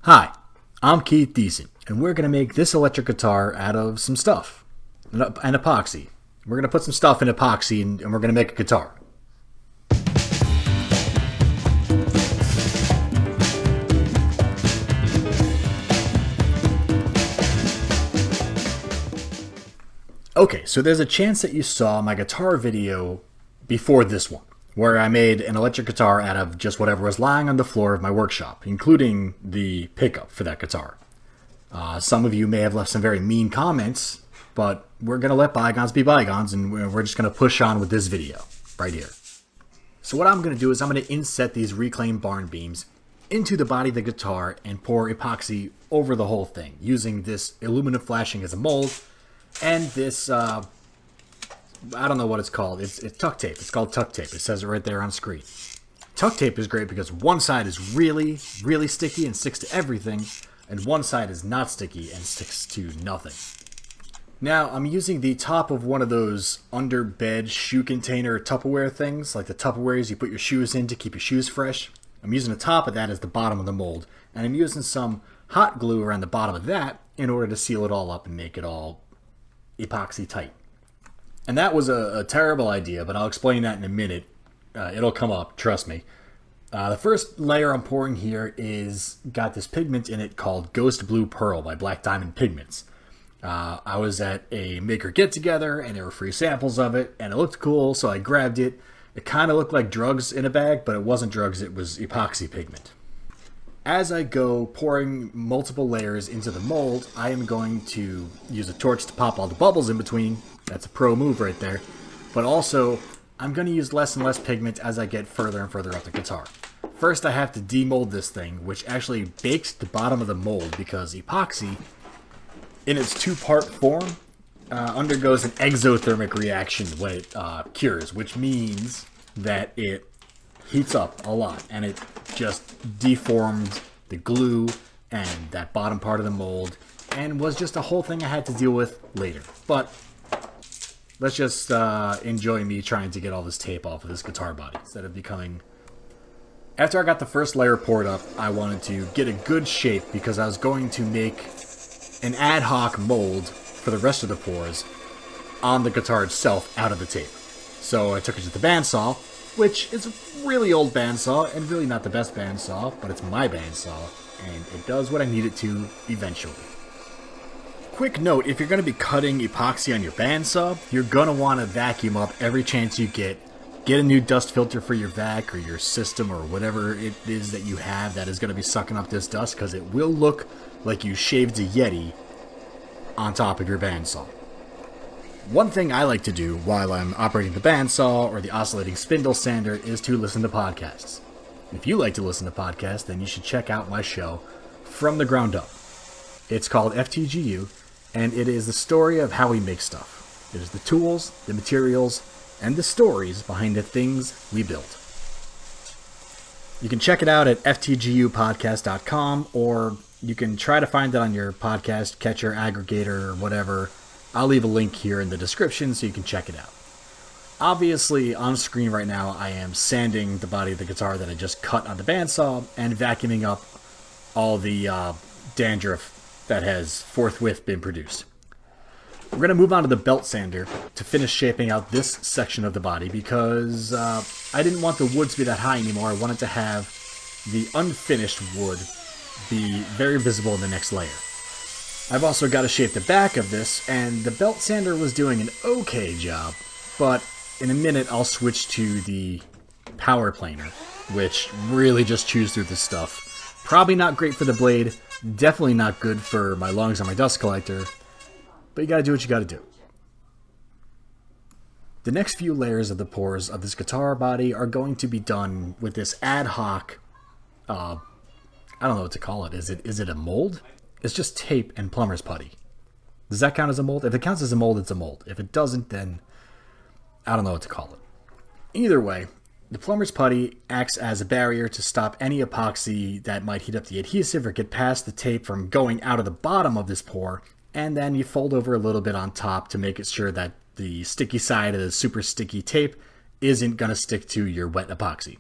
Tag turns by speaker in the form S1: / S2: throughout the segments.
S1: Hi, I'm Keith Decent, and we're going to make this electric guitar out of some stuff. An epoxy. We're going to put some stuff in epoxy and we're going to make a guitar. Okay, so there's a chance that you saw my guitar video before this one, where I made an electric guitar out of just whatever was lying on the floor of my workshop, including the pickup for that guitar. Some of you may have left some very mean comments, but we're going to let bygones be bygones, and we're just going to push on with this video right here. So what I'm going to do is I'm going to inset these reclaimed barn beams into the body of the guitar and pour epoxy over the whole thing, using this aluminum flashing as a mold, and this, I don't know what it's called. It's tuck tape. It's called tuck tape. It says it right there on screen. Tuck tape is great because one side is really, really sticky and sticks to everything, and one side is not sticky and sticks to nothing. Now, I'm using the top of one of those under bed shoe container Tupperware things, like the Tupperwares you put your shoes in to keep your shoes fresh. I'm using the top of that as the bottom of the mold, and I'm using some hot glue around the bottom of that in order to seal it all up and make it all epoxy tight. And that was a terrible idea, but I'll explain that in a minute. It'll come up, trust me. The first layer I'm pouring here is got this pigment in it called Ghost Blue Pearl by Black Diamond Pigments. I was at a maker get-together, and there were free samples of it, and it looked cool, so I grabbed it. It kind of looked like drugs in a bag, but it wasn't drugs, it was epoxy pigment. As I go pouring multiple layers into the mold, I am going to use a torch to pop all the bubbles in between. That's a pro move right there. But also, I'm going to use less and less pigment as I get further and further up the guitar. First, I have to demold this thing, which actually bakes the bottom of the mold because epoxy, in its two-part form, undergoes an exothermic reaction when it cures, which means that it heats up a lot, and it just deformed the glue and that bottom part of the mold, and was just a whole thing I had to deal with later. But let's just enjoy me trying to get all this tape off of this guitar body instead of becoming... After I got the first layer poured up, I wanted to get a good shape because I was going to make an ad hoc mold for the rest of the pours on the guitar itself out of the tape. So I took it to the bandsaw, which is a really old bandsaw and really not the best bandsaw, but it's my bandsaw, and it does what I need it to eventually. Quick note, if you're going to be cutting epoxy on your bandsaw, you're going to want to vacuum up every chance you get. Get a new dust filter for your vac or your system or whatever it is that you have that is going to be sucking up this dust, because it will look like you shaved a Yeti on top of your bandsaw. One thing I like to do while I'm operating the bandsaw or the oscillating spindle sander is to listen to podcasts. If you like to listen to podcasts, then you should check out my show, From the Ground Up. It's called FTGU, and it is the story of how we make stuff. It is the tools, the materials, and the stories behind the things we build. You can check it out at ftgupodcast.com, or you can try to find it on your podcast catcher, aggregator, or whatever. I'll leave a link here in the description so you can check it out. Obviously, on screen right now, I am sanding the body of the guitar that I just cut on the bandsaw and vacuuming up all the dandruff that has forthwith been produced. We're going to move on to the belt sander to finish shaping out this section of the body because I didn't want the wood to be that high anymore. I wanted to have the unfinished wood be very visible in the next layer. I've also got to shape the back of this, and the belt sander was doing an okay job, but in a minute I'll switch to the power planer, which really just chews through this stuff. Probably not great for the blade, definitely not good for my lungs or my dust collector, but you gotta do what you gotta do. The next few layers of the pours of this guitar body are going to be done with this ad hoc, I don't know what to call it. Is it a mold? It's just tape and plumber's putty. Does that count as a mold? If it counts as a mold, it's a mold. If it doesn't, then I don't know what to call it. Either way, the plumber's putty acts as a barrier to stop any epoxy that might heat up the adhesive or get past the tape from going out of the bottom of this pour, and then you fold over a little bit on top to make it sure that the sticky side of the super sticky tape isn't going to stick to your wet epoxy.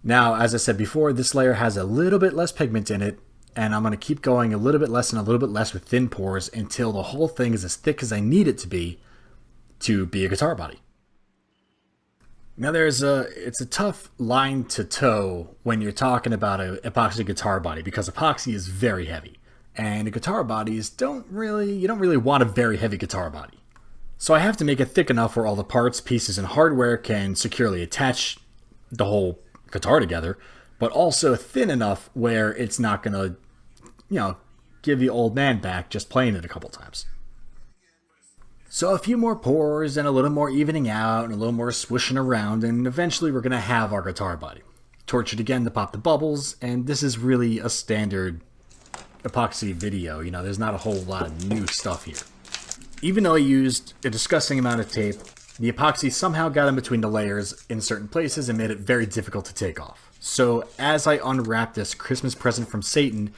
S1: Now, as I said before, this layer has a little bit less pigment in it, and I'm going to keep going a little bit less and a little bit less with thin pores until the whole thing is as thick as I need it to be a guitar body. Now it's a tough line to toe when you're talking about an epoxy guitar body, because epoxy is very heavy, and guitar bodies you don't really want a very heavy guitar body. So I have to make it thick enough where all the parts, pieces, and hardware can securely attach the whole guitar together, but also thin enough where it's not gonna, give the old man back just playing it a couple times. So a few more pours and a little more evening out and a little more swishing around, and eventually we're going to have our guitar body. Torch it again to pop the bubbles, and this is really a standard epoxy video. There's not a whole lot of new stuff here. Even though I used a disgusting amount of tape, the epoxy somehow got in between the layers in certain places and made it very difficult to take off. So as I unwrap this Christmas present from Satan,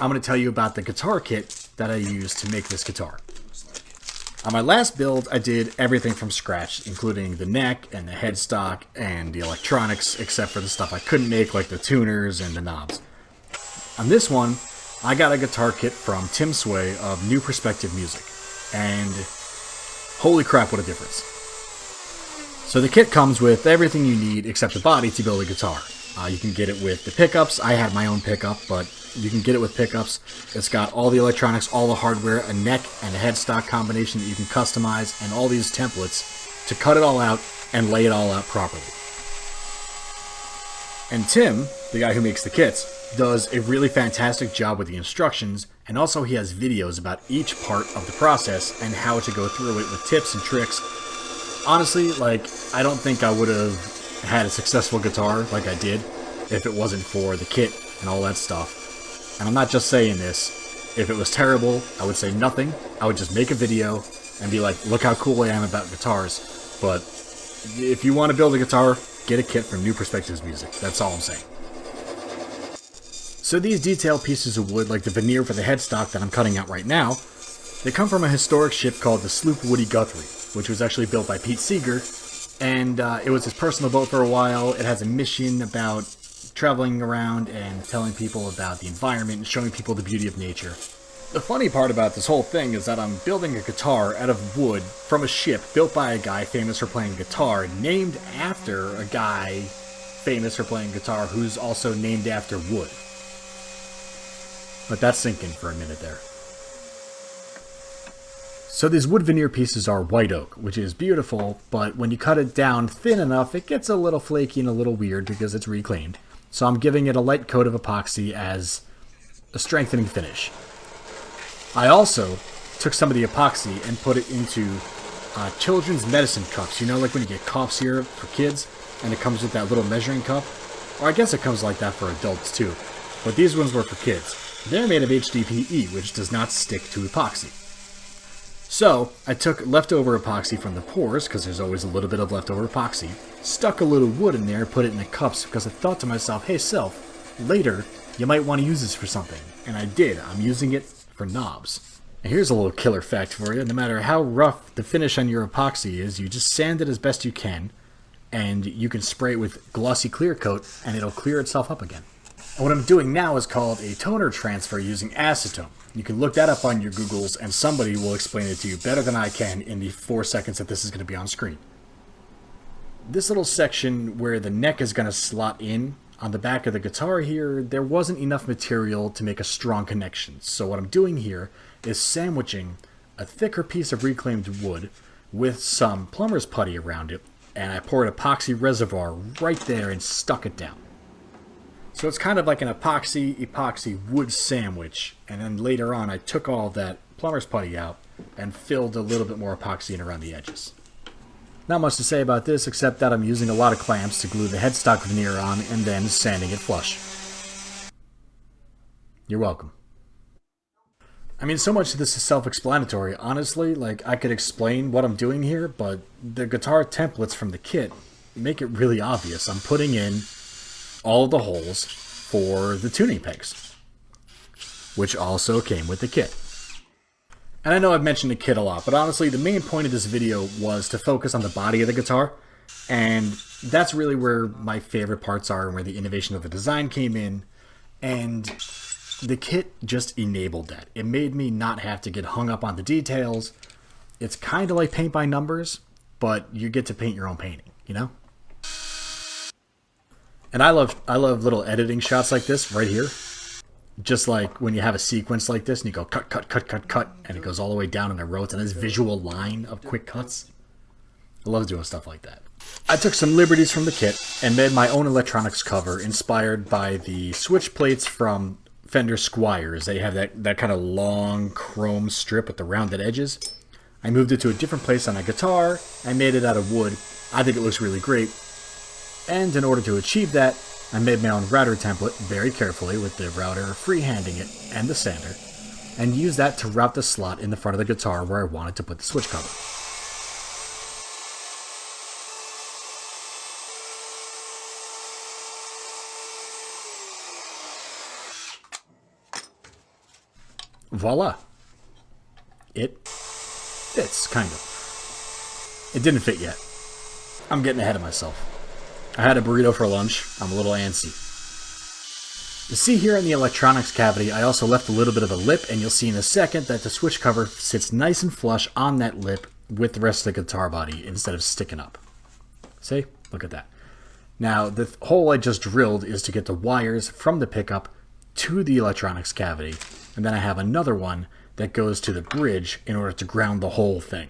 S1: I'm going to tell you about the guitar kit that I used to make this guitar. On my last build, I did everything from scratch, including the neck and the headstock and the electronics, except for the stuff I couldn't make, like the tuners and the knobs. On this one, I got a guitar kit from Tim Sway of New Perspective Music, and holy crap, what a difference. So the kit comes with everything you need except the body to build a guitar. You can get it with the pickups. I had my own pickup, but you can get it with pickups. It's got all the electronics, all the hardware, a neck and a headstock combination that you can customize, and all these templates to cut it all out and lay it all out properly. And Tim, the guy who makes the kits, does a really fantastic job with the instructions, and also he has videos about each part of the process and how to go through it with tips and tricks. Honestly, I don't think I would have had a successful guitar like I did if it wasn't for the kit and all that stuff. And I'm not just saying this. If it was terrible, I would say nothing. I would just make a video and be like, look how cool I am about guitars. But if you want to build a guitar, get a kit from New Perspectives Music. That's all I'm saying. So these detailed pieces of wood, like the veneer for the headstock that I'm cutting out right now, they come from a historic ship called the sloop Woody Guthrie, which was actually built by Pete Seeger. And it was his personal boat for a while. It has a mission about traveling around and telling people about the environment and showing people the beauty of nature. The funny part about this whole thing is that I'm building a guitar out of wood from a ship built by a guy famous for playing guitar, named after a guy famous for playing guitar who's also named after wood. Let that sink in for a minute there. So these wood veneer pieces are white oak, which is beautiful, but when you cut it down thin enough, it gets a little flaky and a little weird because it's reclaimed. So I'm giving it a light coat of epoxy as a strengthening finish. I also took some of the epoxy and put it into children's medicine cups. Like when you get cough syrup for kids, and it comes with that little measuring cup? Or I guess it comes like that for adults too. But these ones were for kids. They're made of HDPE, which does not stick to epoxy. So, I took leftover epoxy from the pours, because there's always a little bit of leftover epoxy, stuck a little wood in there, put it in the cups, because I thought to myself, hey self, later, you might want to use this for something. And I did. I'm using it for knobs. And here's a little killer fact for you. No matter how rough the finish on your epoxy is, you just sand it as best you can, and you can spray it with glossy clear coat, and it'll clear itself up again. And what I'm doing now is called a toner transfer using acetone. You can look that up on your Googles, and somebody will explain it to you better than I can in the 4 seconds that this is going to be on screen. This little section where the neck is going to slot in on the back of the guitar here, there wasn't enough material to make a strong connection. So what I'm doing here is sandwiching a thicker piece of reclaimed wood with some plumber's putty around it, and I poured epoxy reservoir right there and stuck it down. So it's kind of like an epoxy wood sandwich, and then later on I took all that plumber's putty out and filled a little bit more epoxy in around the edges. Not much to say about this except that I'm using a lot of clamps to glue the headstock veneer on and then sanding it flush. You're welcome. I mean, so much of this is self-explanatory. Honestly, I could explain what I'm doing here, but the guitar templates from the kit make it really obvious. I'm putting in all of the holes for the tuning pegs, which also came with the kit. And I know I've mentioned the kit a lot, but honestly, the main point of this video was to focus on the body of the guitar, and that's really where my favorite parts are and where the innovation of the design came in. And The kit just enabled that. It made me not have to get hung up on the details. It's kind of like paint by numbers, but you get to paint your own painting, you know? And I love little editing shots like this right here. Just like when you have a sequence like this and you go cut, cut, cut, cut, cut, and it goes all the way down in a row to this visual line of quick cuts. I love doing stuff like that. I took some liberties from the kit and made my own electronics cover inspired by the switch plates from Fender Squiers. They have that kind of long chrome strip with the rounded edges. I moved it to a different place on a guitar. I made it out of wood. I think it looks really great. And in order to achieve that, I made my own router template very carefully with the router freehanding it and the sander, and used that to route the slot in the front of the guitar where I wanted to put the switch cover. Voila. It fits, kind of. It didn't fit yet. I'm getting ahead of myself. I had a burrito for lunch. I'm a little antsy. You see here in the electronics cavity, I also left a little bit of a lip, and you'll see in a second that the switch cover sits nice and flush on that lip with the rest of the guitar body instead of sticking up. See? Look at that. Now, the hole I just drilled is to get the wires from the pickup to the electronics cavity, and then I have another one that goes to the bridge in order to ground the whole thing.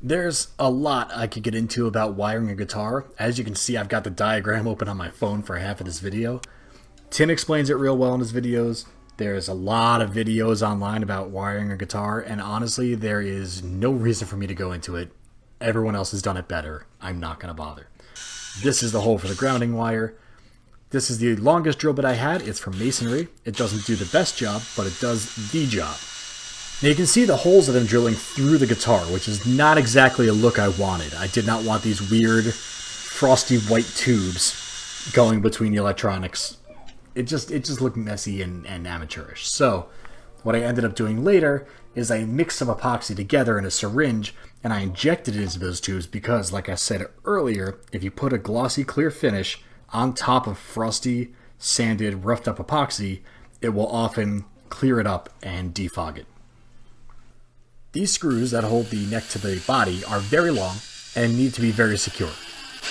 S1: There's a lot I could get into about wiring a guitar. As you can see, I've got the diagram open on my phone for half of this video. Tim explains it real well in his videos. There's a lot of videos online about wiring a guitar, and honestly, there is no reason for me to go into it. Everyone else has done it better. I'm not going to bother. This is the hole for the grounding wire. This is the longest drill bit I had. It's from masonry. It doesn't do the best job, but it does the job. Now you can see the holes that I'm drilling through the guitar, which is not exactly a look I wanted. I did not want these weird frosty white tubes going between the electronics. It just looked messy and amateurish. So what I ended up doing later is I mixed some epoxy together in a syringe and I injected it into those tubes because, like I said earlier, if you put a glossy clear finish on top of frosty, sanded, roughed up epoxy, it will often clear it up and defog it. These screws that hold the neck to the body are very long and need to be very secure.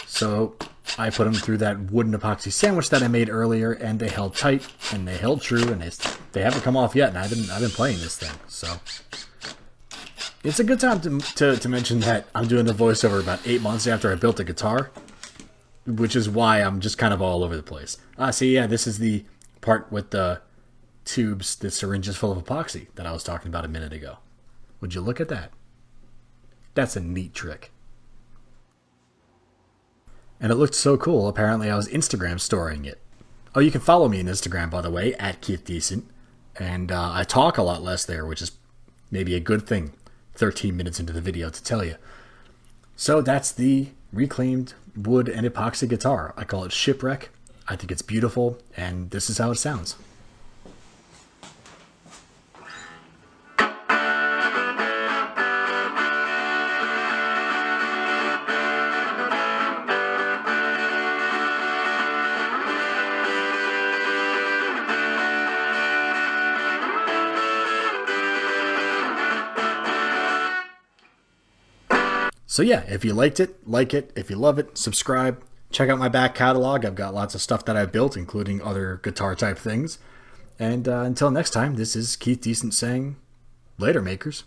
S1: So I put them through that wooden epoxy sandwich that I made earlier, and they held tight and they held true, and they haven't come off yet. And I've been playing this thing, so it's a good time to mention that I'm doing the voiceover about 8 months after I built the guitar, which is why I'm just kind of all over the place. See, yeah, this is the part with the tubes, the syringes full of epoxy that I was talking about a minute ago. Would you look at that? That's a neat trick. And it looked so cool, apparently I was Instagram storying it. Oh, you can follow me on Instagram, by the way, at KeithDecent. And I talk a lot less there, which is maybe a good thing 13 minutes into the video to tell you. So that's the reclaimed wood and epoxy guitar. I call it Shipwreck. I think it's beautiful, and this is how it sounds. So yeah, if you liked it, like it. If you love it, subscribe. Check out my back catalog. I've got lots of stuff that I've built, including other guitar type things. And until next time, this is Keith Decent saying, later, makers.